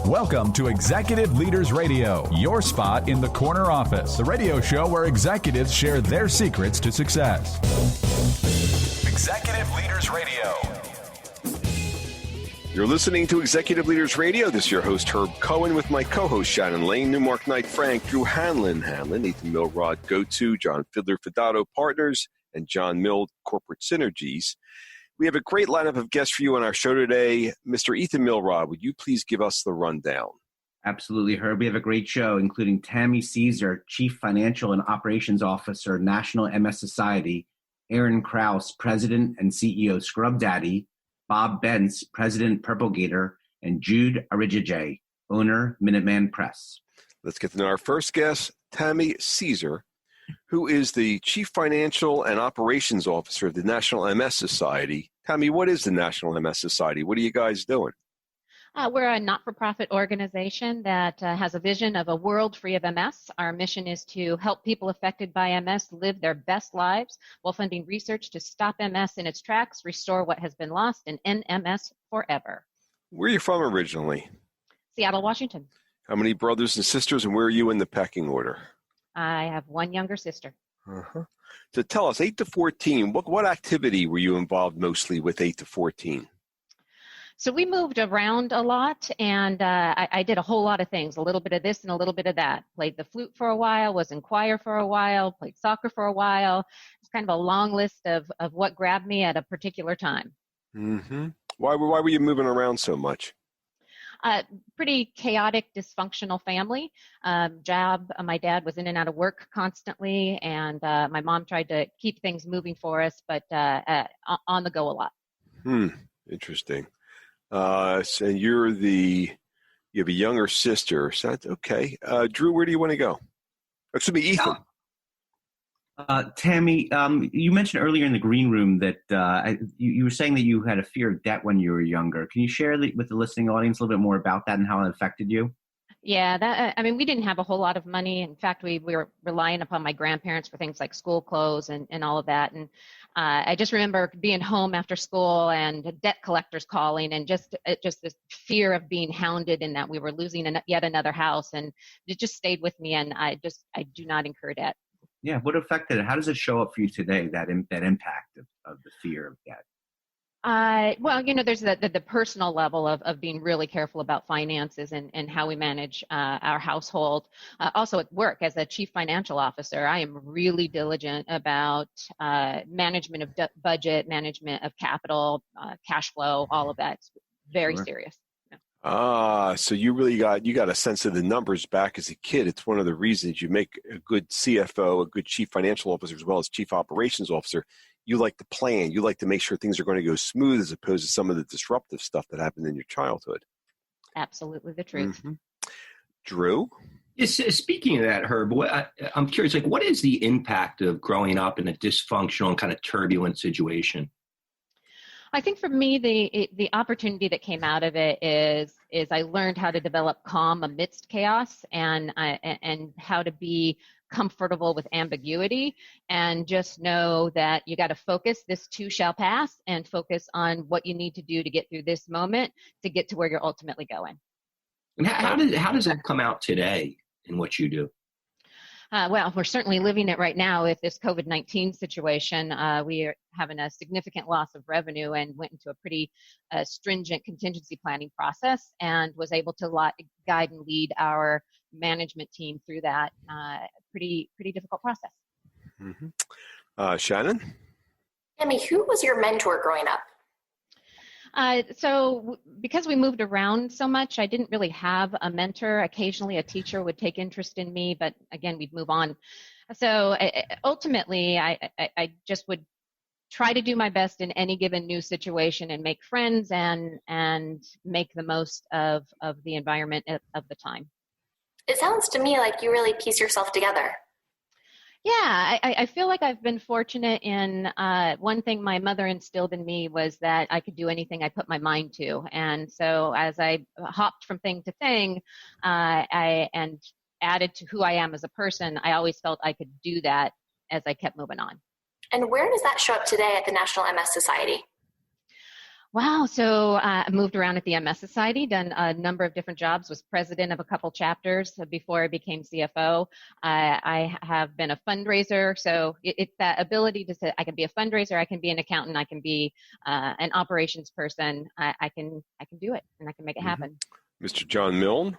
Welcome to Executive Leaders Radio, your spot in the corner office, the radio show where executives share their secrets to success. Executive Leaders Radio. You're listening to Executive Leaders Radio. This is your host, Herb Cohen, with my co-host, Shannon Lane, Newmark Knight Frank, Drew Hanlon, Ethan Milrod, GoTo, John Fiddler, Fidato Partners, and John Mill, Corporate Synergies. We have a great lineup of guests for you on our show today. Mr. Ethan Milrod, would you please give us the rundown? Absolutely, Herb. We have a great show, including Tammy Caesar, Chief Financial and Operations Officer, National MS Society, Aaron Krause, President and CEO, Scrub Daddy, Bob Bentz, President, Purple Gator, and Jude Arijije, owner, Minuteman Press. Let's get to know our first guest, Tammy Caesar, who is the Chief Financial and Operations Officer of the National MS Society. Tammy, what is the National MS Society? What are you guys doing? We're a not-for-profit organization that has a vision of a world free of MS. Our mission is to help people affected by MS live their best lives while funding research to stop MS in its tracks, restore what has been lost, and end MS forever. Where are you from originally? Seattle, Washington. How many brothers and sisters, and where are you in the pecking order? I have one younger sister. So tell us, 8 to 14, what activity were you involved mostly with 8 to 14? So we moved around a lot, and I did a whole lot of things, a little bit of this and a little bit of that. Played the flute for a while, was in choir for a while, played soccer for a while. It's kind of a long list of what grabbed me at a particular time. Mm-hmm. Why were you moving around so much? Pretty chaotic, dysfunctional family. Job, my dad was in and out of work constantly, and my mom tried to keep things moving for us, but on the go a lot. Interesting. So you have a younger sister, so that's okay. Drew, where do you want to go? Excuse me, Ethan. Tammy, you mentioned earlier in the green room that you were saying that you had a fear of debt when you were younger. Can you share with the listening audience a little bit more about that and how it affected you? Yeah, we didn't have a whole lot of money. In fact, we were relying upon my grandparents for things like school clothes and all of that. And I just remember being home after school and debt collectors calling, and just this fear of being hounded and that we were losing yet another house. And it just stayed with me, and I do not incur debt. Yeah, what affected it? How does it show up for you today, that impact of the fear of debt? Well, there's the personal level of being really careful about finances and how we manage our household. Also at work, as a chief financial officer, I am really diligent about management of budget, management of capital, cash flow, all of that. It's very serious. So you really got a sense of the numbers back as a kid. It's one of the reasons you make a good CFO, a good chief financial officer, as well as chief operations officer. You like to plan. You like to make sure things are going to go smooth, as opposed to some of the disruptive stuff that happened in your childhood. Absolutely the truth. Mm-hmm. Drew? Yes, speaking of that, Herb, I'm curious, what is the impact of growing up in a dysfunctional and kind of turbulent situation? I think for me, the opportunity that came out of it is I learned how to develop calm amidst chaos, and how to be comfortable with ambiguity, and just know that you got to focus. This too shall pass, and focus on what you need to do to get through this moment to get to where you're ultimately going. And how does that come out today in what you do? Well, we're certainly living it right now with this COVID-19 situation. We are having a significant loss of revenue, and went into a pretty stringent contingency planning process, and was able to guide and lead our management team through that pretty difficult process. Mm-hmm. Shannon? Tammy, who was your mentor growing up? So because we moved around so much, I didn't really have a mentor. Occasionally a teacher would take interest in me, but again, we'd move on. So ultimately, I just would try to do my best in any given new situation and make friends and make the most of the environment of the time. It sounds to me like you really piece yourself together. Yeah, I feel like I've been fortunate in one thing my mother instilled in me was that I could do anything I put my mind to. And so as I hopped from thing to thing and added to who I am as a person, I always felt I could do that as I kept moving on. And where does that show up today at the National MS Society? Wow. So I moved around at the MS Society, done a number of different jobs, was president of a couple chapters before I became CFO. I have been a fundraiser. So it's that ability to say, I can be a fundraiser, I can be an accountant, I can be an operations person. I can do it and I can make it happen. Mr. John Milne?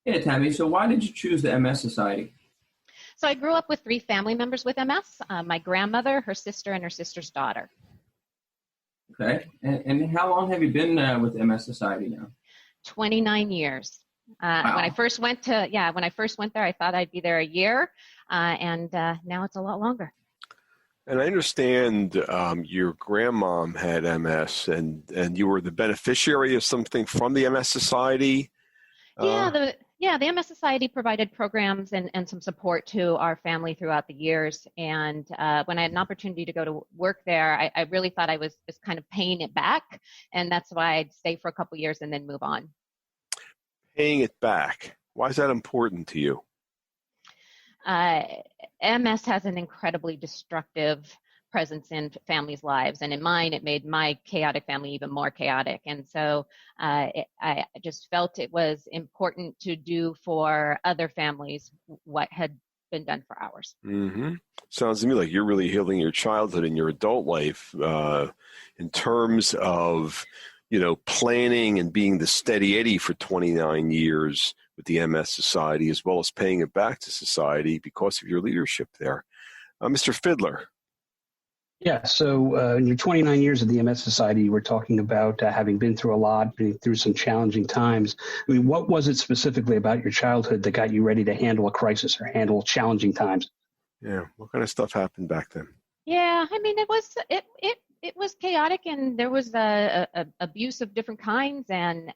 Yeah, Tammy. So why did you choose the MS Society? So I grew up with 3 family members with MS, my grandmother, her sister, and her sister's daughter. Okay. And how long have you been with MS Society now? 29 years. Wow. When I first went there, I thought I'd be there a year, and now it's a lot longer. And I understand your grandmom had MS, and you were the beneficiary of something from the MS Society. The MS Society provided programs and some support to our family throughout the years. And when I had an opportunity to go to work there, I really thought I was just kind of paying it back. And that's why I'd stay for a couple years and then move on. Paying it back. Why is that important to you? MS has an incredibly destructive presence in families' lives. And in mine, it made my chaotic family even more chaotic. And so I just felt it was important to do for other families what had been done for ours. Mm-hmm. Sounds to me like you're really healing your childhood and your adult life in terms of, planning and being the steady Eddie for 29 years with the MS Society, as well as paying it back to society because of your leadership there. Mr. Fiddler. Yeah, so in your 29 years of the MS Society, you were talking about having been through a lot, been through some challenging times. I mean, what was it specifically about your childhood that got you ready to handle a crisis or handle challenging times? Yeah, what kind of stuff happened back then? Yeah, I mean, it was chaotic, and there was abuse of different kinds, and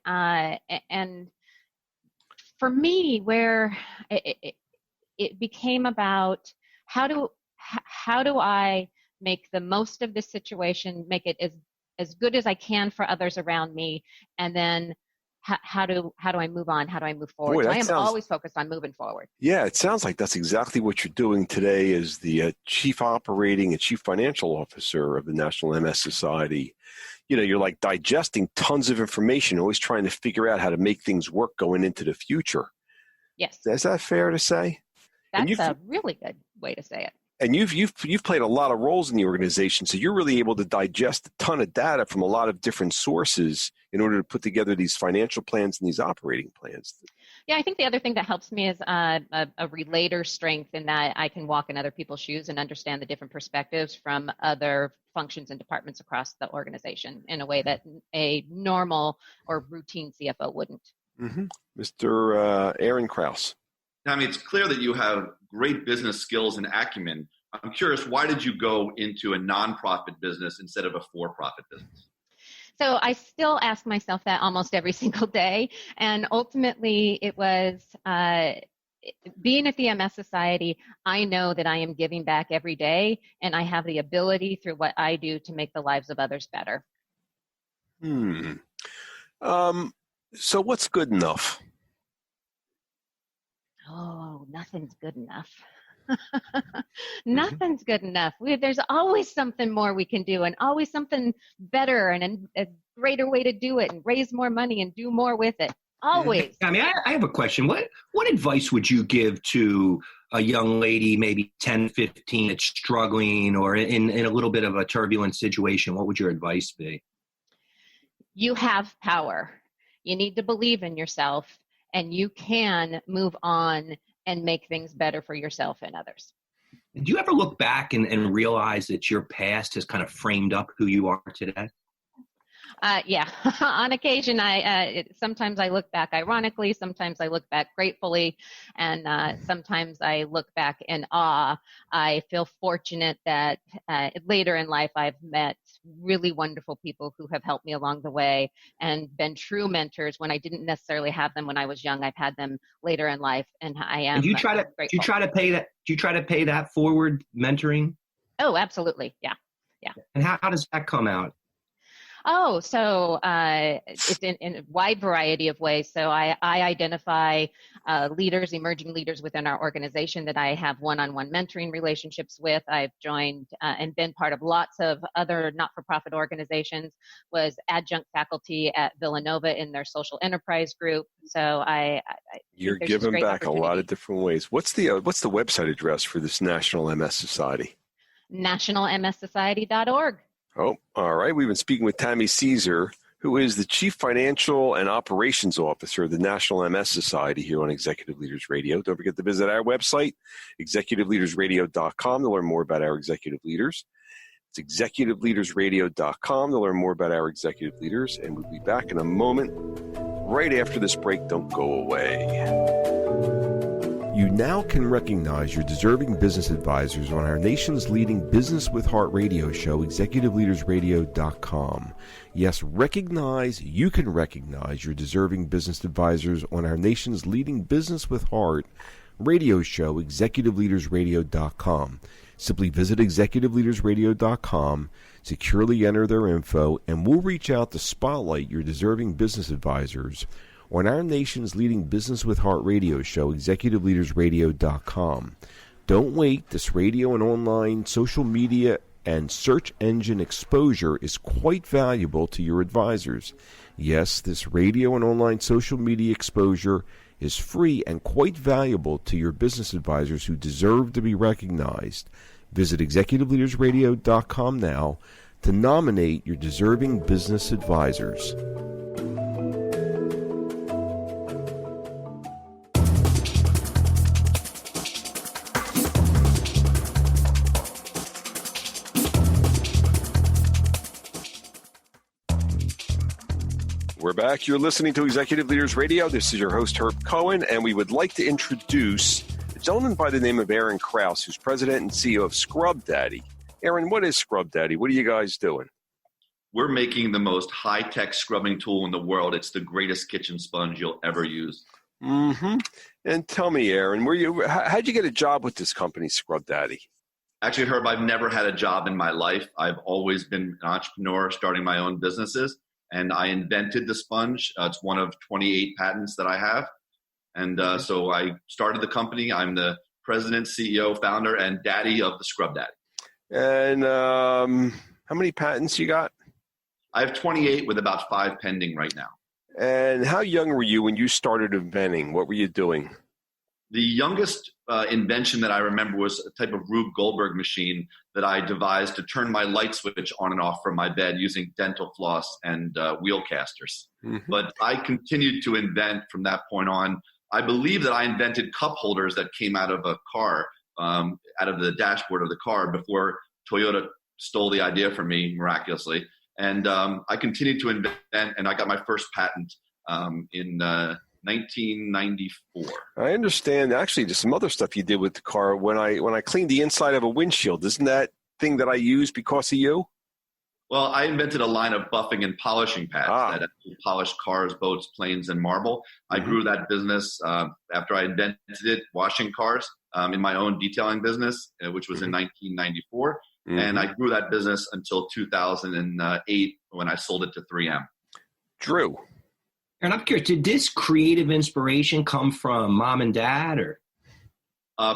for me, where it became about how do I make the most of this situation, make it as good as I can for others around me, and then how do I move on? How do I move forward? Boy, so I am always focused on moving forward. Yeah, it sounds like that's exactly what you're doing today as the Chief Operating and Chief Financial Officer of the National MS Society. You're like digesting tons of information, always trying to figure out how to make things work going into the future. Yes. Is that fair to say? That's a really good way to say it. And you've played a lot of roles in the organization, so you're really able to digest a ton of data from a lot of different sources in order to put together these financial plans and these operating plans. Yeah, I think the other thing that helps me is a relator strength in that I can walk in other people's shoes and understand the different perspectives from other functions and departments across the organization in a way that a normal or routine CFO wouldn't. Mm-hmm. Mr. Aaron Krause. Now, I mean, it's clear that you have great business skills and acumen. I'm curious, why did you go into a nonprofit business instead of a for-profit business? So I still ask myself that almost every single day. And ultimately, it was being at the MS Society, I know that I am giving back every day, and I have the ability through what I do to make the lives of others better. So what's good enough? Oh, nothing's good enough. Nothing's good enough. There's always something more we can do, and always something better and a greater way to do it and raise more money and do more with it. Always. I mean, I have a question. What advice would you give to a young lady, maybe 10, 15, that's struggling or in a little bit of a turbulent situation? What would your advice be? You have power. You need to believe in yourself, and you can move on and make things better for yourself and others. Do you ever look back and realize that your past has kind of framed up who you are today? Yeah, on occasion, sometimes I look back ironically, sometimes I look back gratefully, and sometimes I look back in awe. I feel fortunate that later in life I've met really wonderful people who have helped me along the way and been true mentors when I didn't necessarily have them when I was young. I've had them later in life, and I am. Do you try to pay that forward, mentoring? Oh, absolutely. Yeah. And how does that come out? Oh, so it's in a wide variety of ways. So I identify leaders, emerging leaders within our organization that I have one-on-one mentoring relationships with. I've joined and been part of lots of other not-for-profit organizations, was adjunct faculty at Villanova in their social enterprise group. So You're giving back a lot of different ways. What's the website address for this National MS Society? nationalmssociety.org. Oh, all right. We've been speaking with Tammy Caesar, who is the Chief Financial and Operations Officer of the National MS Society here on Executive Leaders Radio. Don't forget to visit our website, executiveleadersradio.com, to learn more about our executive leaders. It's executiveleadersradio.com to learn more about our executive leaders. And we'll be back in a moment. Right after this break, don't go away. You now can recognize your deserving business advisors on our nation's leading Business with Heart radio show, executiveleadersradio.com. Yes, you can recognize your deserving business advisors on our nation's leading Business with Heart radio show, executiveleadersradio.com. Simply visit executiveleadersradio.com, securely enter their info, and we'll reach out to spotlight your deserving business advisors on our nation's leading Business with Heart radio show, executiveleadersradio.com. Don't wait. This radio and online social media and search engine exposure is quite valuable to your advisors. Yes, this radio and online social media exposure is free and quite valuable to your business advisors who deserve to be recognized. Visit executiveleadersradio.com now to nominate your deserving business advisors. We're back. You're listening to Executive Leaders Radio. This is your host, Herb Cohen, and we would like to introduce a gentleman by the name of Aaron Krause, who's president and CEO of Scrub Daddy. Aaron, what is Scrub Daddy? What are you guys doing? We're making the most high-tech scrubbing tool in the world. It's the greatest kitchen sponge you'll ever use. Mm-hmm. And tell me, Aaron, how'd you get a job with this company, Scrub Daddy? Actually, Herb, I've never had a job in my life. I've always been an entrepreneur, starting my own businesses. And I invented the sponge. It's one of 28 patents that I have. And so I started the company. I'm the president, CEO, founder, and daddy of the Scrub Daddy. And how many patents you got? I have 28 with about 5 pending right now. And how young were you when you started inventing? What were you doing? The youngest invention that I remember was a type of Rube Goldberg machine that I devised to turn my light switch on and off from my bed using dental floss and wheel casters. Mm-hmm. But I continued to invent from that point on. I believe that I invented cup holders that came out of a car, out of the dashboard of the car, before Toyota stole the idea from me miraculously. And I continued to invent, and I got my first patent in 1994. I understand. Actually, there's some other stuff you did with the car. When I cleaned the inside of a windshield, isn't that thing that I used because of you? Well, I invented a line of buffing and polishing pads that actually polish cars, boats, planes, and marble. I grew that business after I invented it, washing cars, in my own detailing business, which was in 1994. And I grew that business until 2008 when I sold it to 3M. Drew. And I'm curious, did this creative inspiration come from mom and dad, or?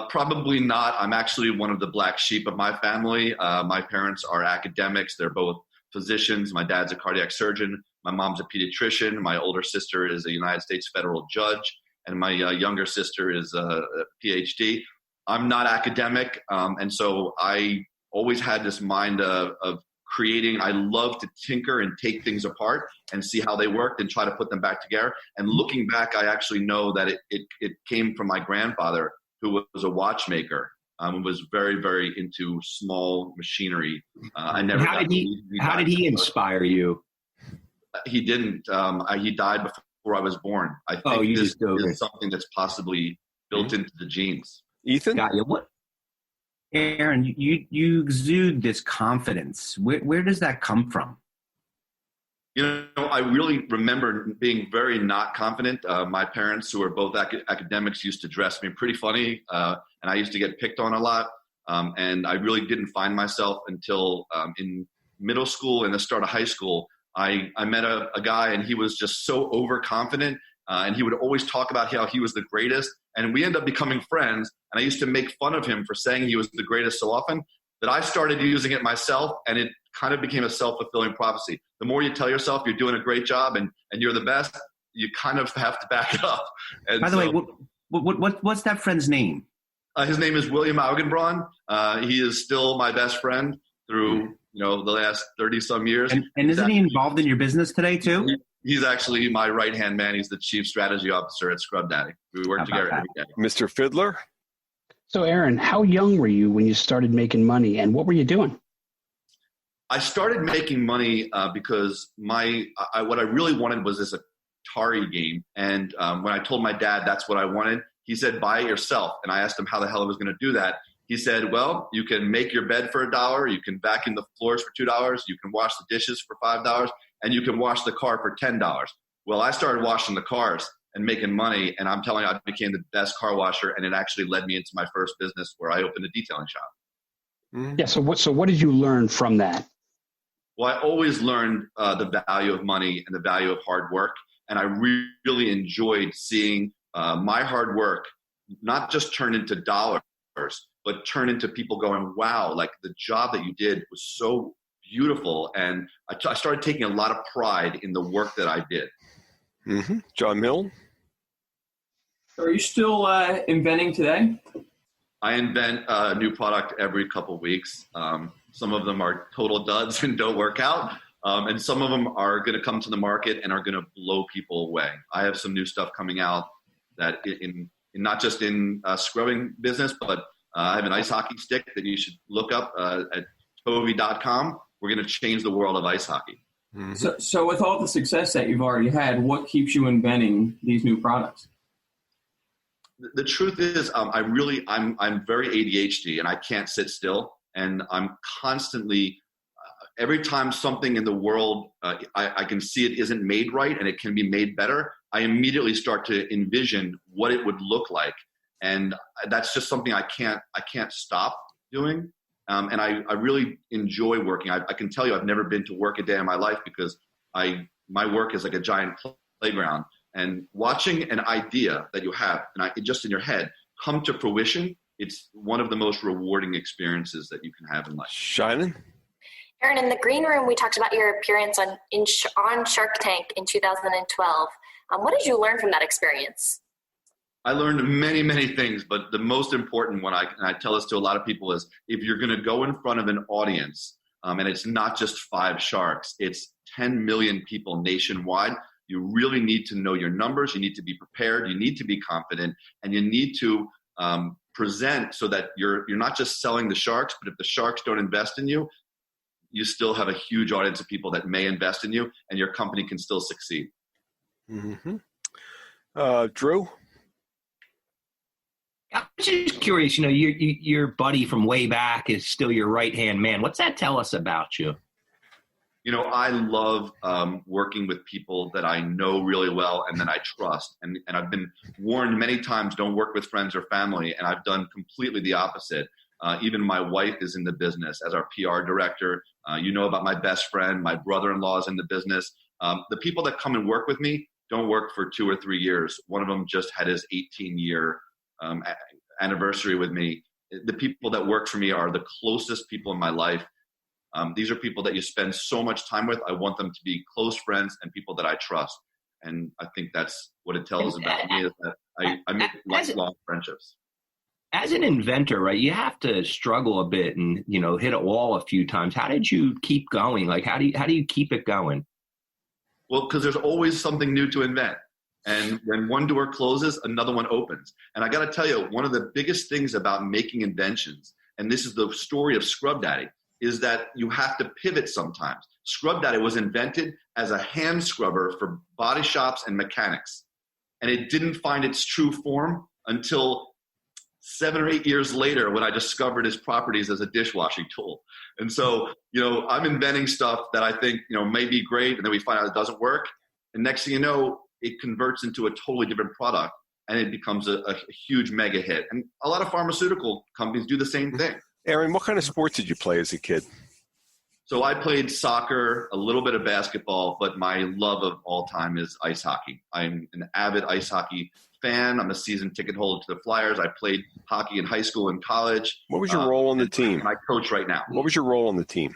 Probably not. I'm actually one of the black sheep of my family. My parents are academics. They're both physicians. My dad's a cardiac surgeon. My mom's a pediatrician. My older sister is a United States federal judge. And my younger sister is a PhD. I'm not academic. And so I always had this mind of creating. I love to tinker and take things apart and see how they worked and try to put them back together. And looking back, I actually know that it came from my grandfather, who was a watchmaker, and was very, very into small machinery. I never. How did he inspire you? He didn't. He died before I was born. I think this is something that's possibly built into the genes. Ethan? Got you. What? Aaron, you exude this confidence. Where does that come from? You know, I really remember being very not confident. My parents, who are both academics, used to dress me pretty funny, and I used to get picked on a lot. And I really didn't find myself until in middle school and the start of high school. I met a guy, and he was just so overconfident, and he would always talk about how he was the greatest. And we ended up becoming friends, and I used to make fun of him for saying he was the greatest so often that I started using it myself, and it kind of became a self-fulfilling prophecy. The more you tell yourself you're doing a great job and you're the best, you kind of have to back it up. And by the way, what's that friend's name? His name is William Augenbraun. He is still my best friend through the last 30-some years. And isn't he involved in your business today too? He's actually my right-hand man. He's the chief strategy officer at Scrub Daddy. We work together every day. Mr. Fiddler? So, Aaron, how young were you when you started making money, and what were you doing? I started making money because what I really wanted was this Atari game. And when I told my dad that's what I wanted, he said, buy it yourself. And I asked him how the hell I was going to do that. He said, well, you can make your bed for $1, you can vacuum the floors for $2, you can wash the dishes for $5, and you can wash the car for $10. Well, I started washing the cars and making money, and I'm telling you, I became the best car washer, and it actually led me into my first business where I opened a detailing shop. Mm-hmm. Yeah, so what did you learn from that? Well, I always learned the value of money and the value of hard work, and I really enjoyed seeing my hard work not just turn into dollars, but turn into people going, wow, like the job that you did was so beautiful. And I started taking a lot of pride in the work that I did. Mm-hmm. John Mill? So are you still inventing today? I invent a new product every couple of weeks. Some of them are total duds and don't work out. And some of them are going to come to the market and are going to blow people away. I have some new stuff coming out that in not just in scrubbing business, but I have an ice hockey stick that you should look up at tovi.com. We're going to change the world of ice hockey. Mm-hmm. So with all the success that you've already had, what keeps you inventing these new products? The truth is, I'm very ADHD, and I can't sit still. And I'm constantly, every time something in the world, I can see it isn't made right and it can be made better, I immediately start to envision what it would look like. And that's just something I can't stop doing. And I really enjoy working. I can tell you I've never been to work a day in my life because my work is like a giant playground. And watching an idea that you have, and just in your head, come to fruition, it's one of the most rewarding experiences that you can have in life. Chane? Aaron, in the green room, we talked about your appearance on Shark Tank in 2012. What did you learn from that experience? I learned many, many things, but the most important one, and I tell this to a lot of people, is if you're going to go in front of an audience, and it's not just 5 sharks, it's 10 million people nationwide, you really need to know your numbers, you need to be prepared, you need to be confident, and you need to present so that you're not just selling the sharks, but if the sharks don't invest in you, you still have a huge audience of people that may invest in you, and your company can still succeed. Mm-hmm. Drew? I'm just curious, your buddy from way back is still your right-hand man. What's that tell us about you? I love working with people that I know really well and that I trust. And I've been warned many times, don't work with friends or family, and I've done completely the opposite. Even my wife is in the business as our PR director. About my best friend, my brother-in-law is in the business. The people that come and work with me don't work for 2 or 3 years. One of them just had his 18-year anniversary with me. The people that work for me are the closest people in my life. These are people that you spend so much time with. I want them to be close friends and people that I trust. And I think that's what it tells about me, is that I make lifelong friendships. As an inventor, right, you have to struggle a bit and, hit a wall a few times. How did you keep going? Like, how do you keep it going? Well, because there's always something new to invent. And when one door closes, another one opens. And I got to tell you, one of the biggest things about making inventions, and this is the story of Scrub Daddy, is that you have to pivot sometimes. Scrub Daddy was invented as a hand scrubber for body shops and mechanics. And it didn't find its true form until 7 or 8 years later when I discovered its properties as a dishwashing tool. And so, I'm inventing stuff that I think, may be great, and then we find out it doesn't work. And next thing you know, it converts into a totally different product, and it becomes a huge mega hit. And a lot of pharmaceutical companies do the same thing. Aaron, what kind of sports did you play as a kid? So I played soccer, a little bit of basketball, but my love of all time is ice hockey. I'm an avid ice hockey fan. I'm a season ticket holder to the Flyers. I played hockey in high school and college. What was your role on the team? I coach right now. What was your role on the team?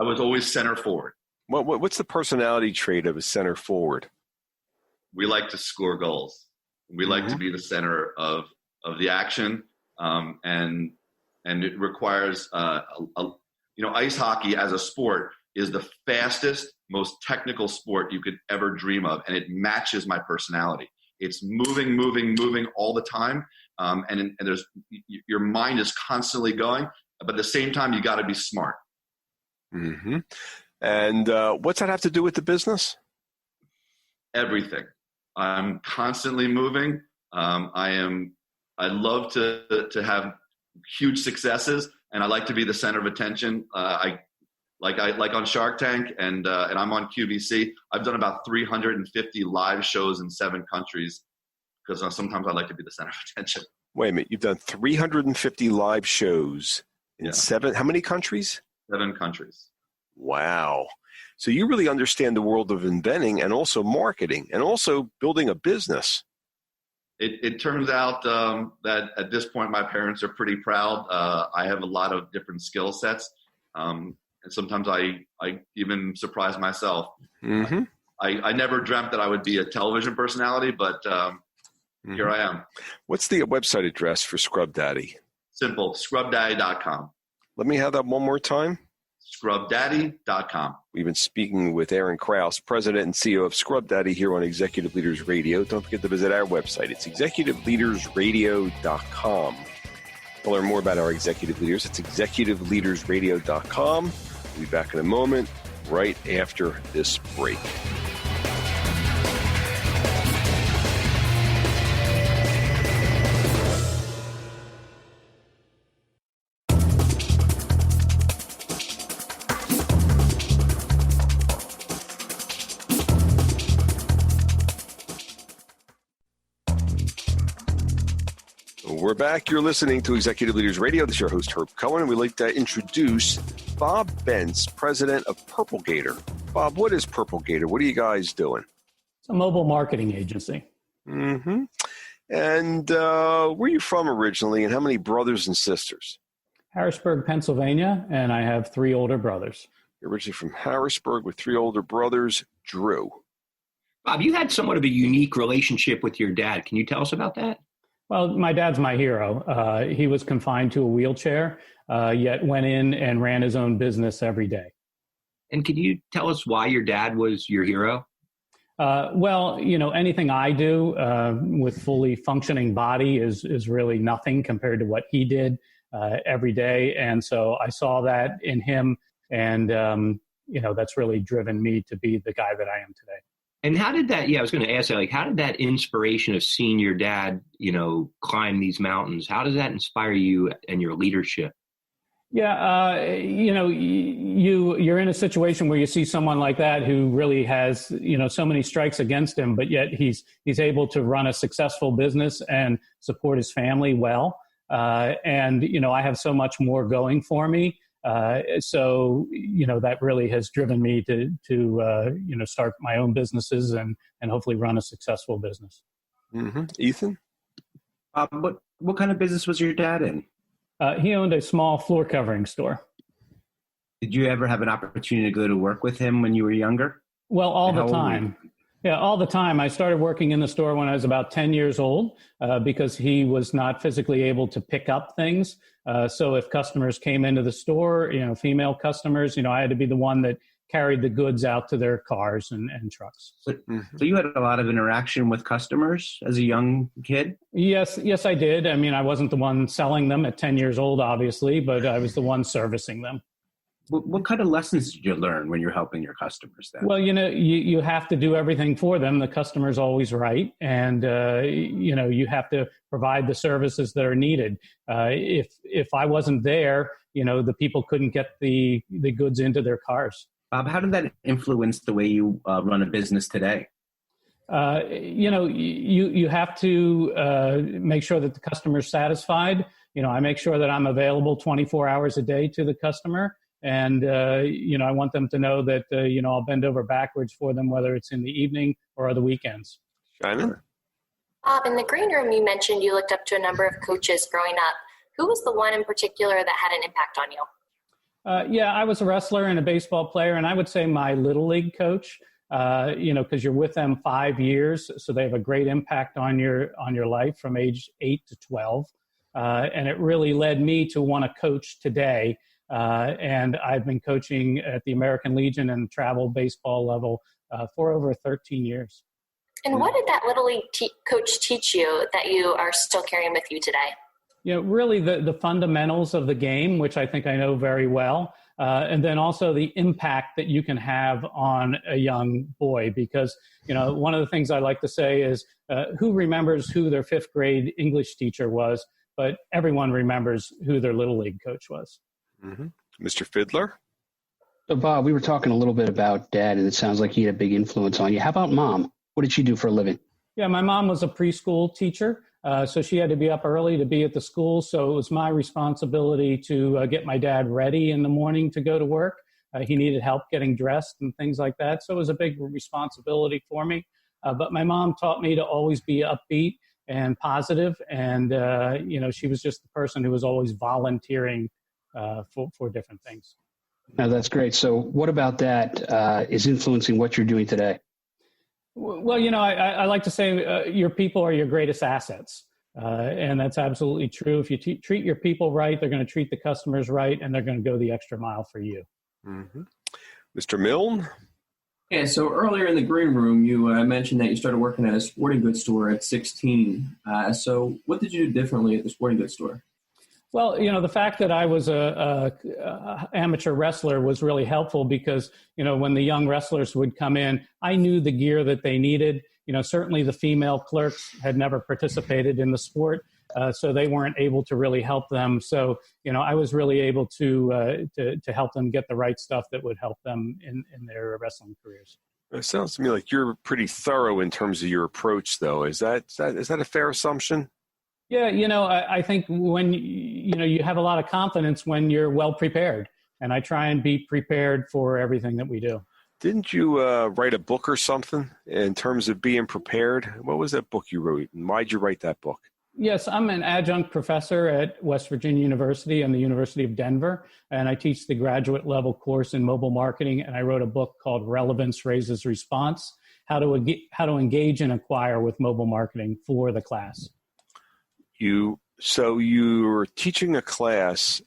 I was always center forward. What's the personality trait of a center forward? We like to score goals. We like to be the center of the action, and it requires ice hockey as a sport is the fastest, most technical sport you could ever dream of, and it matches my personality. It's moving all the time, and there's your mind is constantly going, but at the same time you got to be smart. Mm-hmm. And what's that have to do with the business? Everything. I'm constantly moving. I love to have huge successes, and I like to be the center of attention. I like on Shark Tank, and I'm on QVC. I've done about 350 live shows in 7 countries because sometimes I like to be the center of attention. Wait a minute, you've done 350 live shows in 7. How many countries? 7 countries. Wow. So you really understand the world of inventing and also marketing and also building a business. It turns out that at this point, my parents are pretty proud. I have a lot of different skill sets. And sometimes I even surprise myself. Mm-hmm. I never dreamt that I would be a television personality, but here I am. What's the website address for Scrub Daddy? Simple, scrubdaddy.com. Let me have that one more time. scrubdaddy.com. We've been speaking with Aaron Krause, President and CEO of Scrub Daddy here on Executive Leaders Radio. Don't forget to visit our website. It's executiveleadersradio.com. To learn more about our executive leaders, it's executiveleadersradio.com. We'll be back in a moment, right after this break. We're back. You're listening to Executive Leaders Radio. This is your host, Herb Cohen, and we'd like to introduce Bob Bentz, president of Purple Gator. Bob, what is Purple Gator? What are you guys doing? It's a mobile marketing agency. Mm-hmm. And where are you from originally, and how many brothers and sisters? Harrisburg, Pennsylvania, and I have 3 older brothers. You're originally from Harrisburg with 3 older brothers. Drew. Bob, you had somewhat of a unique relationship with your dad. Can you tell us about that? Well, my dad's my hero. He was confined to a wheelchair, yet went in and ran his own business every day. And can you tell us why your dad was your hero? Well, anything I do with fully functioning body is really nothing compared to what he did every day. And so I saw that in him, and, that's really driven me to be the guy that I am today. And how did that, I was going to ask that, how did that inspiration of seeing your dad, climb these mountains, how does that inspire you and your leadership? Yeah, you're in a situation where you see someone like that who really has, so many strikes against him, but yet he's able to run a successful business and support his family well. And I have so much more going for me. So that really has driven me to start my own businesses and hopefully run a successful business. Mm-hmm. Ethan? What kind of business was your dad in? He owned a small floor covering store. Did you ever have an opportunity to go to work with him when you were younger? Well, all the time. Yeah, all the time. I started working in the store when I was about 10 years old because he was not physically able to pick up things. So if customers came into the store, female customers, I had to be the one that carried the goods out to their cars and trucks. So you had a lot of interaction with customers as a young kid? Yes, I did. I mean, I wasn't the one selling them at 10 years old, obviously, but I was the one servicing them. What kind of lessons did you learn when you're helping your customers then? Well, you have to do everything for them. The customer's always right. And, you have to provide the services that are needed. If I wasn't there, the people couldn't get the goods into their cars. Bob, how did that influence the way you run a business today? You have to make sure that the customer's satisfied. I make sure that I'm available 24 hours a day to the customer. And, I want them to know that, I'll bend over backwards for them, whether it's in the evening or the weekends. Chane? Bob, in the green room, you mentioned you looked up to a number of coaches growing up. Who was the one in particular that had an impact on you? I was a wrestler and a baseball player, and I would say my little league coach, because you're with them 5 years, so they have a great impact on your life from age 8 to 12. And it really led me to want to coach today. And I've been coaching at the American Legion and travel baseball level for over 13 years. And what did that Little League coach teach you that you are still carrying with you today? Really the fundamentals of the game, which I think I know very well. And then also the impact that you can have on a young boy. Because, one of the things I like to say is who remembers who their 5th grade English teacher was, but everyone remembers who their Little League coach was. Mm-hmm. Mr. Fiddler? So, Bob, we were talking a little bit about Dad, and it sounds like he had a big influence on you. How about Mom? What did she do for a living? Yeah, my mom was a preschool teacher, so she had to be up early to be at the school. So it was my responsibility to get my dad ready in the morning to go to work. He needed help getting dressed and things like that. So it was a big responsibility for me. But my mom taught me to always be upbeat and positive. And, she was just the person who was always volunteering for different things. Now, that's great. So what about that is influencing what you're doing today? Well, I like to say your people are your greatest assets. And that's absolutely true. If you treat your people right, they're going to treat the customers right, and they're going to go the extra mile for you. Mm-hmm. Mr. Milne? Yeah, so earlier in the green room, you mentioned that you started working at a sporting goods store at 16. So what did you do differently at the sporting goods store? Well, the fact that I was a amateur wrestler was really helpful because, when the young wrestlers would come in, I knew the gear that they needed. Certainly the female clerks had never participated in the sport, so they weren't able to really help them. So, I was really able to help them get the right stuff that would help them in their wrestling careers. It sounds to me like you're pretty thorough in terms of your approach, though. Is that a fair assumption? Yeah, I think when, you have a lot of confidence when you're well prepared, and I try and be prepared for everything that we do. Didn't you write a book or something in terms of being prepared? What was that book you wrote, and why'd you write that book? Yes, I'm an adjunct professor at West Virginia University and the University of Denver, and I teach the graduate level course in mobile marketing, and I wrote a book called Relevance Raises Response, how to engage and acquire with mobile marketing for the class. So you're teaching a class,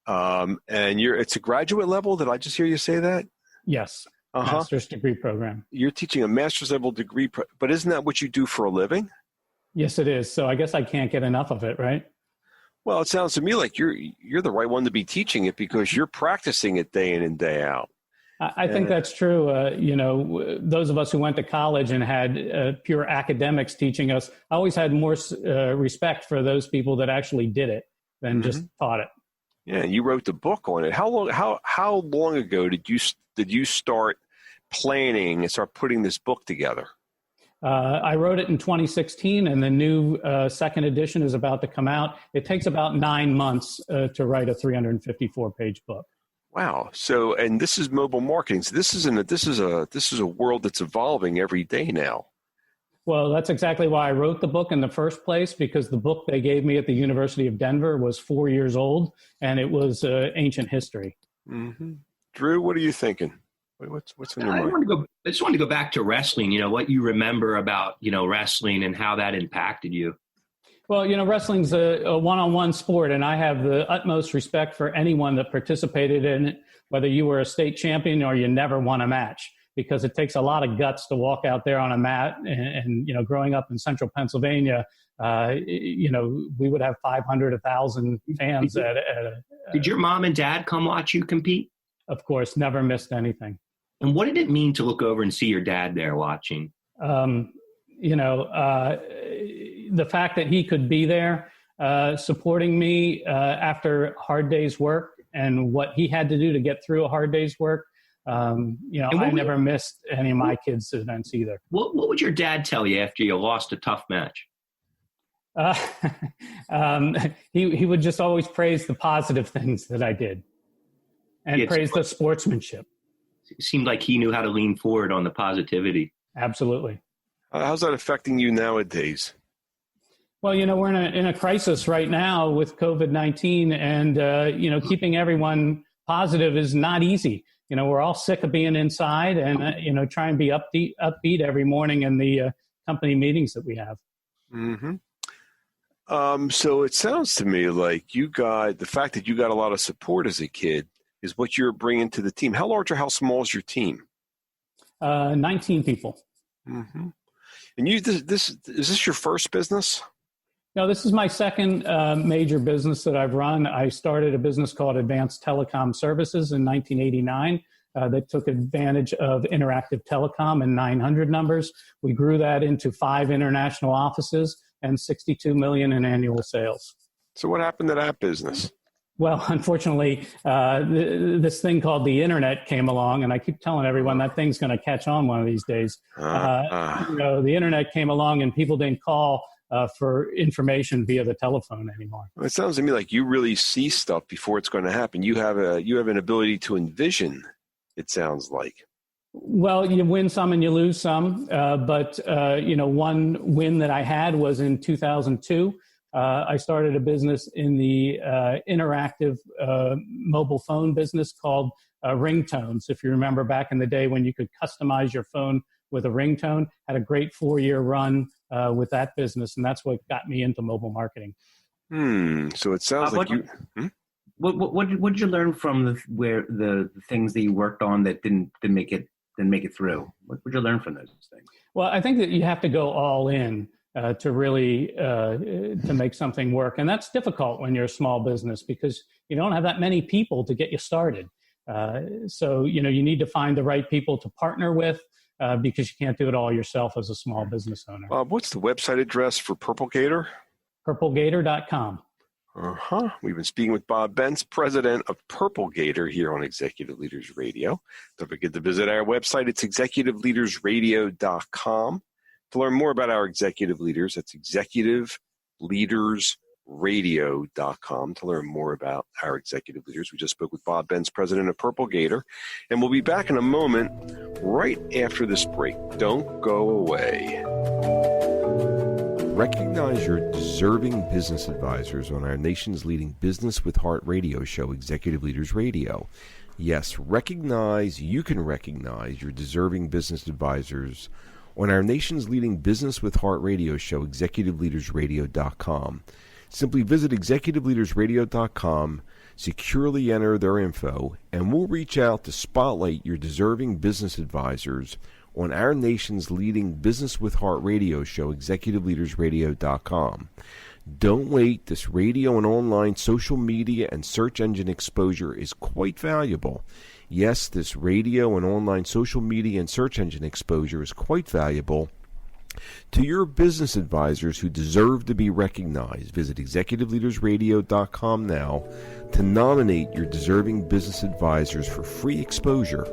and it's a graduate level. Did I just hear you say that? Yes, master's degree program. You're teaching a master's level degree, but isn't that what you do for a living? Yes, it is. So I guess I can't get enough of it, right? Well, it sounds to me like you're the right one to be teaching it because you're practicing it day in and day out. I think that's true. Those of us who went to college and had pure academics teaching us, I always had more respect for those people that actually did it than just taught it. Yeah, you wrote the book on it. How long ago did you start planning and start putting this book together? I wrote it in 2016, and the new second edition is about to come out. It takes about 9 months to write a 354-page book. Wow. So, and this is mobile marketing. So this is a world that's evolving every day now. Well, that's exactly why I wrote the book in the first place, because the book they gave me at the University of Denver was 4 years old, and it was ancient history. Mm-hmm. Drew, what are you thinking? What's in your mind? I just wanted to go back to wrestling, what you remember about, wrestling and how that impacted you. Well, wrestling's a one-on-one sport, and I have the utmost respect for anyone that participated in it, whether you were a state champion or you never won a match, because it takes a lot of guts to walk out there on a mat. And growing up in central Pennsylvania, we would have 500, 1,000 fans. Did your mom and dad come watch you compete? Of course, never missed anything. And what did it mean to look over and see your dad there watching? The fact that he could be there supporting me after a hard day's work and what he had to do to get through a hard day's work. I never missed any of my kids' events either. What would your dad tell you after you lost a tough match? He would just always praise the positive things that I did. and praise the sportsmanship. It seemed like he knew how to lean forward on the positivity. Absolutely. How's that affecting you nowadays? Well, we're in a crisis right now with COVID-19, and keeping everyone positive is not easy. We're all sick of being inside, and try and be upbeat every morning in the company meetings that we have. Mm-hmm. So it sounds to me like the fact that you got a lot of support as a kid is what you're bringing to the team. How large or how small is your team? 19 people. Mm-hmm. And is this your first business? No, this is my second major business that I've run. I started a business called Advanced Telecom Services in 1989 that took advantage of interactive telecom and 900 numbers. We grew that into 5 international offices and $62 million in annual sales. So what happened to that business? Well, unfortunately, this thing called the internet came along, and I keep telling everyone that thing's going to catch on one of these days. The internet came along, and people didn't call for information via the telephone anymore. It sounds to me like you really see stuff before it's going to happen. You have an ability to envision. It sounds like. Well, you win some and you lose some, but one win that I had was in 2002. I started a business in the interactive mobile phone business called ringtones. If you remember back in the day when you could customize your phone with a ringtone, had a great 4-year run with that business, and that's what got me into mobile marketing. So it sounds like you. What did you learn from the things that you worked on that didn't make it through? What did you learn from those things? Well, I think that you have to go all in to really to make something work, and that's difficult when you're a small business because you don't have that many people to get you started. So you need to find the right people to partner with because you can't do it all yourself as a small business owner. What's the website address for Purple Gator? PurpleGator.com. We've been speaking with Bob Bentz, president of Purple Gator here on Executive Leaders Radio. Don't forget to visit our website. It's executiveleadersradio.com. To learn more about our executive leaders, that's executiveleadersradio.com. To learn more about our executive leaders, we just spoke with Bob Bentz, president of Purple Gator. And we'll be back in a moment right after this break. Don't go away. Recognize your deserving business advisors on our nation's leading Business with Heart radio show, Executive Leaders Radio. Yes, you can recognize your deserving business advisors on our nation's leading Business with Heart radio show, executiveleadersradio.com. Simply visit executiveleadersradio.com, securely enter their info, and we'll reach out to spotlight your deserving business advisors on our nation's leading Business with Heart radio show, executiveleadersradio.com. Don't wait. This radio and online social media and search engine exposure is quite valuable. Yes, this radio and online social media and search engine exposure is quite valuable to your business advisors who deserve to be recognized. Visit executiveleadersradio.com now to nominate your deserving business advisors for free exposure.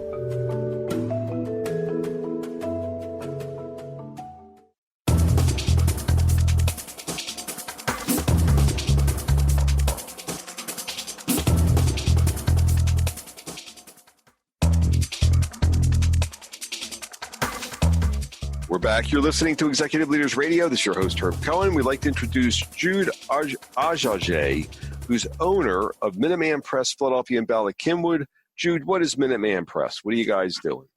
We're back. You're listening to Executive Leaders Radio. This is your host, Herb Cohen. We'd like to introduce Jude Ajaje, who's owner of Minuteman Press, Philadelphia and Bala Cynwyd. Jude, what is Minuteman Press? What are you guys doing?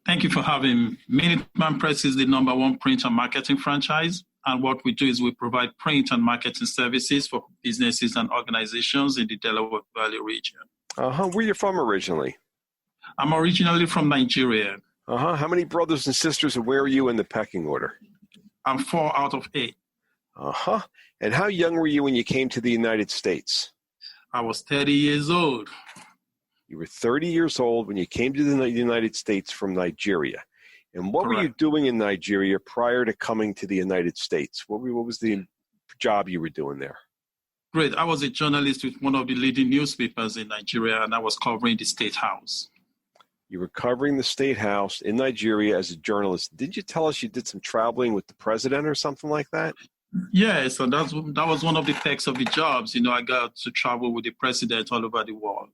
Thank you for having me. Minuteman Press is the #1 print and marketing franchise. And what we do is we provide print and marketing services for businesses and organizations in the Delaware Valley region. Where are you from originally? I'm originally from Nigeria. How many brothers and sisters, and where are you in the pecking order? I'm 4 out of 8. And how young were you when you came to the United States? I was 30 years old. You were 30 years old when you came to the United States from Nigeria. And what were you doing in Nigeria prior to coming to the United States? What was the job you were doing there? Great. I was a journalist with one of the leading newspapers in Nigeria, and I was covering the State House. You were covering the State House in Nigeria as a journalist. Did you tell us you did some traveling with the president or something like that? Yes, and that was one of the perks of the jobs. I got to travel with the president all over the world.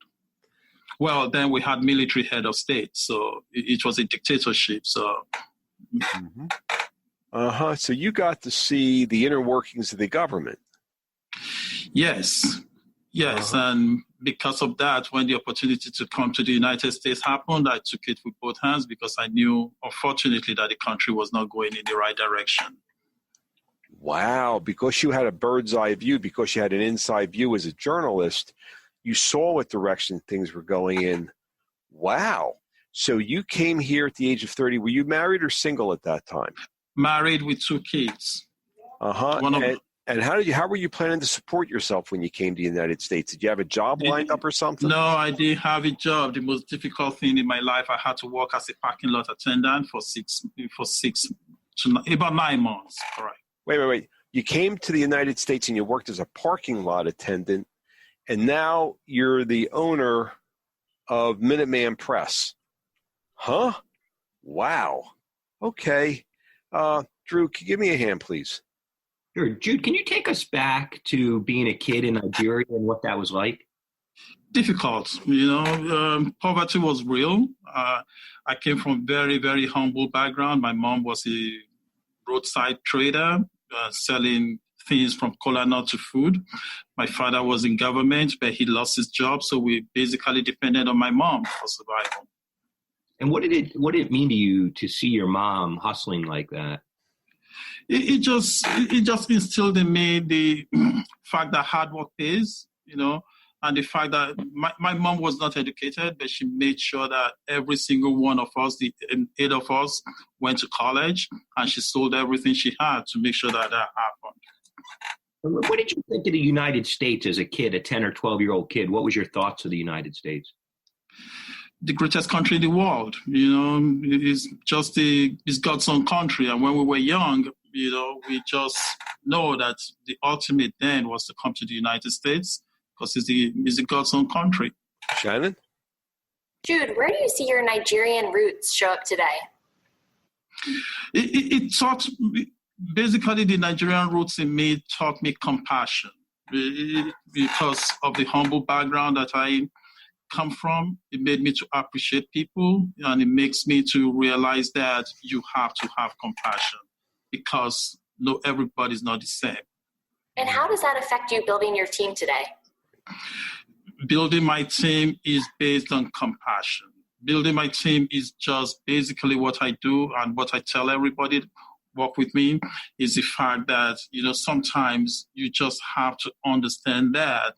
well, then we had military head of state, so it was a dictatorship. So, So you got to see the inner workings of the government. Yes, and because of that, when the opportunity to come to the United States happened, I took it with both hands because I knew, unfortunately, that the country was not going in the right direction. Wow, because you had a bird's eye view, because you had an inside view as a journalist, you saw what direction things were going in. Wow. So you came here at the age of 30. Were you married or single at that time? Married with 2 kids. And how were you planning to support yourself when you came to the United States? Did you have a job lined up or something? No, I didn't have a job. The most difficult thing in my life, I had to work as a parking lot attendant for about 9 months. All right. Wait. You came to the United States and you worked as a parking lot attendant, and now you're the owner of Minuteman Press. Huh? Wow. Okay. Drew, give me a hand, please. Sure. Jude, can you take us back to being a kid in Nigeria and what that was like? Difficult. Poverty was real. I came from very, very humble background. My mom was a roadside trader, selling things from kola nut to food. My father was in government, but he lost his job, so we basically depended on my mom for survival. And what did it mean to you to see your mom hustling like that? It just instilled in me the fact that hard work pays, and the fact that my mom was not educated, but she made sure that every single one of us, the 8 of us, went to college, and she sold everything she had to make sure that happened. What did you think of the United States as a kid, a 10 or 12-year-old kid? What was your thoughts of the United States? The greatest country in the world, it's just it's God's own country. And when we were young, we just know that the ultimate then was to come to the United States because it's the God's own country. Shannon? Jude, where do you see your Nigerian roots show up today? It taught basically the Nigerian roots in me taught me compassion because of the humble background that I come from. It made me to appreciate people, and it makes me to realize that you have to have compassion because everybody's not the same. And how does that affect you building your team today? Building my team is based on compassion. Building my team is just basically what I do and what I tell everybody work with me is the fact that, sometimes you just have to understand that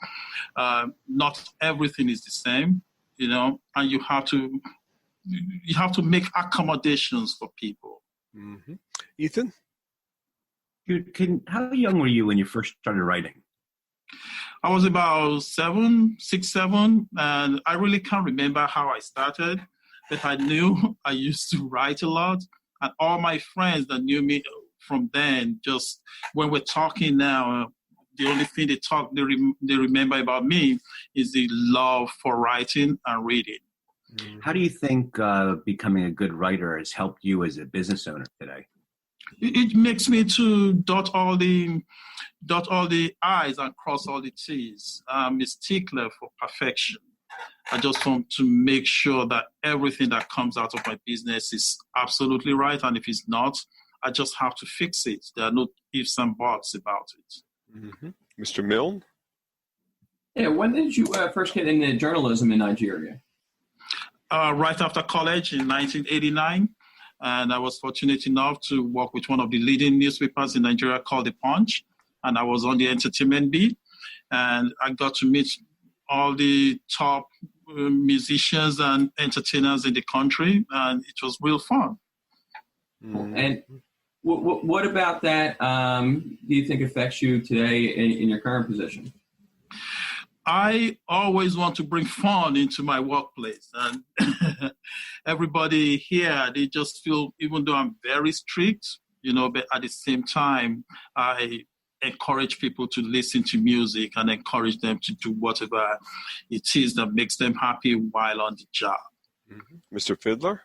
not everything is the same, and you have to make accommodations for people. Mm-hmm. Ethan? How young were you when you first started writing? I was about 6, 7, and I really can't remember how I started, but I knew I used to write a lot. And all my friends that knew me from then, just when we're talking now, the only thing they remember about me is the love for writing and reading. How do you think becoming a good writer has helped you as a business owner today? It makes me to dot all the I's and cross all the T's. I'm a stickler for perfection. I just want to make sure that everything that comes out of my business is absolutely right. And if it's not, I just have to fix it. There are no ifs and buts about it. Mm-hmm. Mr. Milne? Yeah, when did you first get into journalism in Nigeria? Right after college in 1989. And I was fortunate enough to work with one of the leading newspapers in Nigeria called The Punch. And I was on the entertainment beat. And I got to meet all the top musicians and entertainers in the country, and it was real fun. And what about that do you think affects you today in your current position? I always want to bring fun into my workplace, and everybody here, they just feel, even though I'm very strict, but at the same time, I encourage people to listen to music and encourage them to do whatever it is that makes them happy while on the job. Mm-hmm. Mr. Fiddler?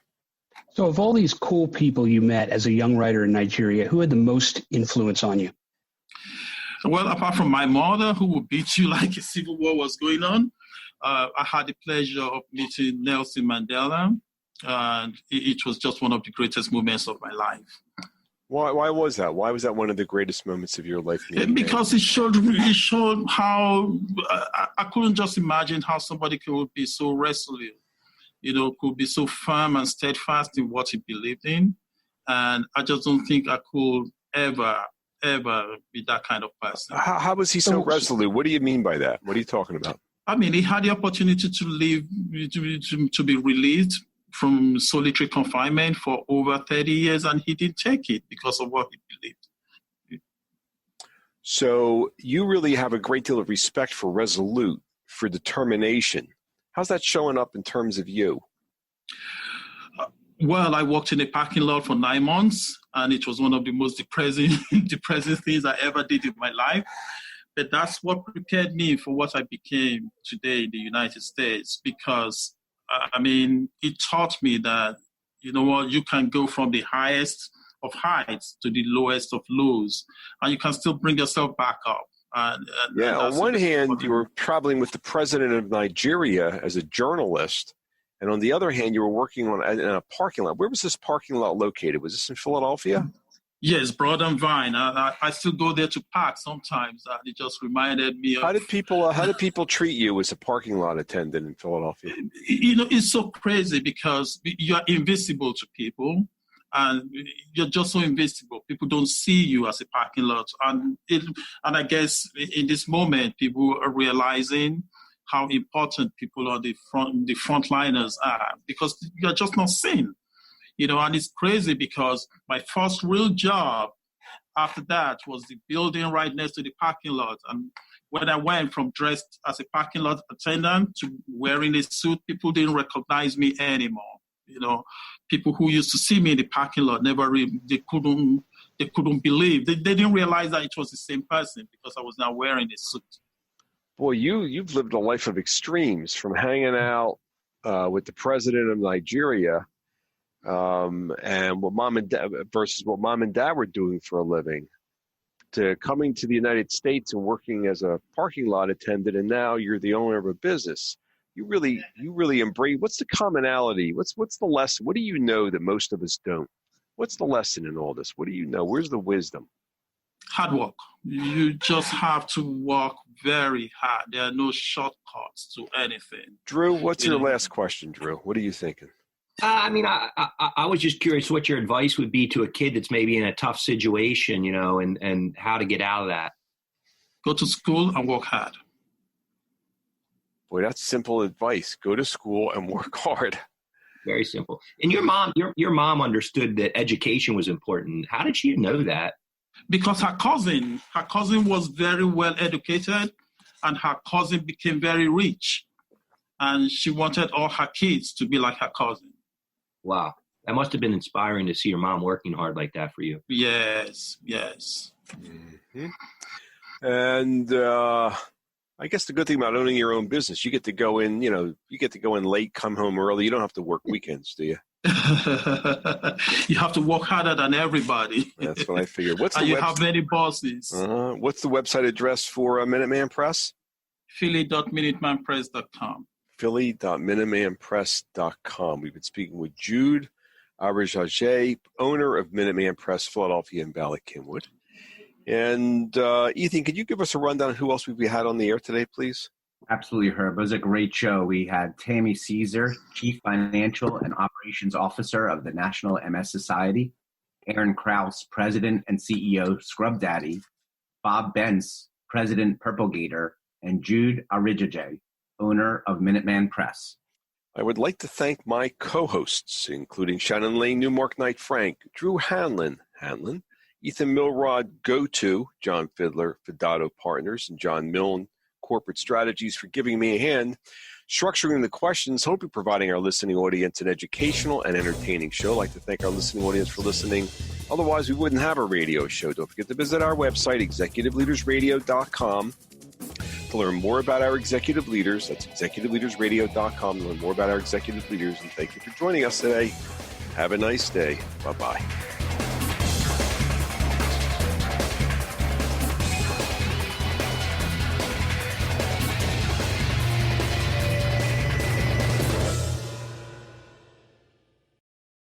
So of all these cool people you met as a young writer in Nigeria, who had the most influence on you? Well, apart from my mother, who would beat you like a civil war was going on, I had the pleasure of meeting Nelson Mandela, and it was just one of the greatest moments of my life. Why was that? Why was that one of the greatest moments of your life? Because it showed how I couldn't just imagine how somebody could be so resolute, could be so firm and steadfast in what he believed in. And I just don't think I could ever be that kind of person. How was he so resolute? What do you mean by that? What are you talking about? I mean, he had the opportunity to live, to be released from solitary confinement for over 30 years, and he didn't take it because of what he believed. So you really have a great deal of respect for resolute, for determination. How's that showing up in terms of you? Well, I worked in a parking lot for 9 months, and it was one of the most depressing things I ever did in my life. But that's what prepared me for what I became today in the United States, because it taught me that, you can go from the highest of heights to the lowest of lows, and you can still bring yourself back up. On one hand, you were traveling with the president of Nigeria as a journalist, and on the other hand, you were working in a parking lot. Where was this parking lot located? Was this in Philadelphia? Yes, Broad and Vine. I still go there to park sometimes. It just reminded me of... How did people treat you as a parking lot attendant in Philadelphia? It's so crazy because you're invisible to people, and you're just so invisible. People don't see you as a parking lot. And I guess in this moment, people are realizing how important people on the frontliners are, because you're just not seen. And it's crazy because my first real job after that was the building right next to the parking lot. And when I went from dressed as a parking lot attendant to wearing a suit, people didn't recognize me anymore. People who used to see me in the parking lot they couldn't believe. They didn't realize that it was the same person because I was now wearing a suit. Boy, you've lived a life of extremes, from hanging out with the president of Nigeria and what mom and dad versus what mom and dad were doing for a living, to coming to the United States and working as a parking lot attendant, and now you're the owner of a business. You really embrace. What's the commonality? What's the lesson? What do you know that most of us don't? What's the lesson in all this? What do you know? Where's the wisdom? Hard work. You just have to work very hard. There are no shortcuts to anything. Drew, what's your last question, Drew? What are you thinking? I was just curious what your advice would be to a kid that's maybe in a tough situation, and how to get out of that. Go to school and work hard. Boy, that's simple advice. Go to school and work hard. Very simple. And your mom understood that education was important. How did she know that? Because her cousin was very well educated, and her cousin became very rich. And she wanted all her kids to be like her cousin. Wow. That must have been inspiring to see your mom working hard like that for you. Yes. Mm-hmm. And I guess the good thing about owning your own business, you get to go in, late, come home early. You don't have to work weekends, do you? You have to work harder than everybody. That's what I figured. You have many bosses. What's the website address for Minuteman Press? Philly.minutemanpress.com. Philly.minutemanpress.com. We've been speaking with Jude Arajage, owner of Minuteman Press, Philadelphia and Bala Cynwyd. And Ethan, could you give us a rundown of who else we've had on the air today, please? Absolutely, Herb. It was a great show. We had Tammy Caesar, Chief Financial and Operations Officer of the National MS Society, Aaron Krause, President and CEO, Scrub Daddy, Bob Bentz, President, Purple Gator, and Jude Arajage, owner of Minuteman Press. I would like to thank my co-hosts, including Shannon Lane, Newmark Knight Frank, Drew Hanlon, Ethan Milrod, GoTo, John Fiddler, Fidato Partners, and John Milne, Corporate Strategies, for giving me a hand structuring the questions, hopefully providing our listening audience an educational and entertaining show. I'd like to thank our listening audience for listening. Otherwise, we wouldn't have a radio show. Don't forget to visit our website, executiveleadersradio.com, to learn more about our executive leaders. That's executiveleadersradio.com to learn more about our executive leaders. And thank you for joining us today. Have a nice day. Bye-bye.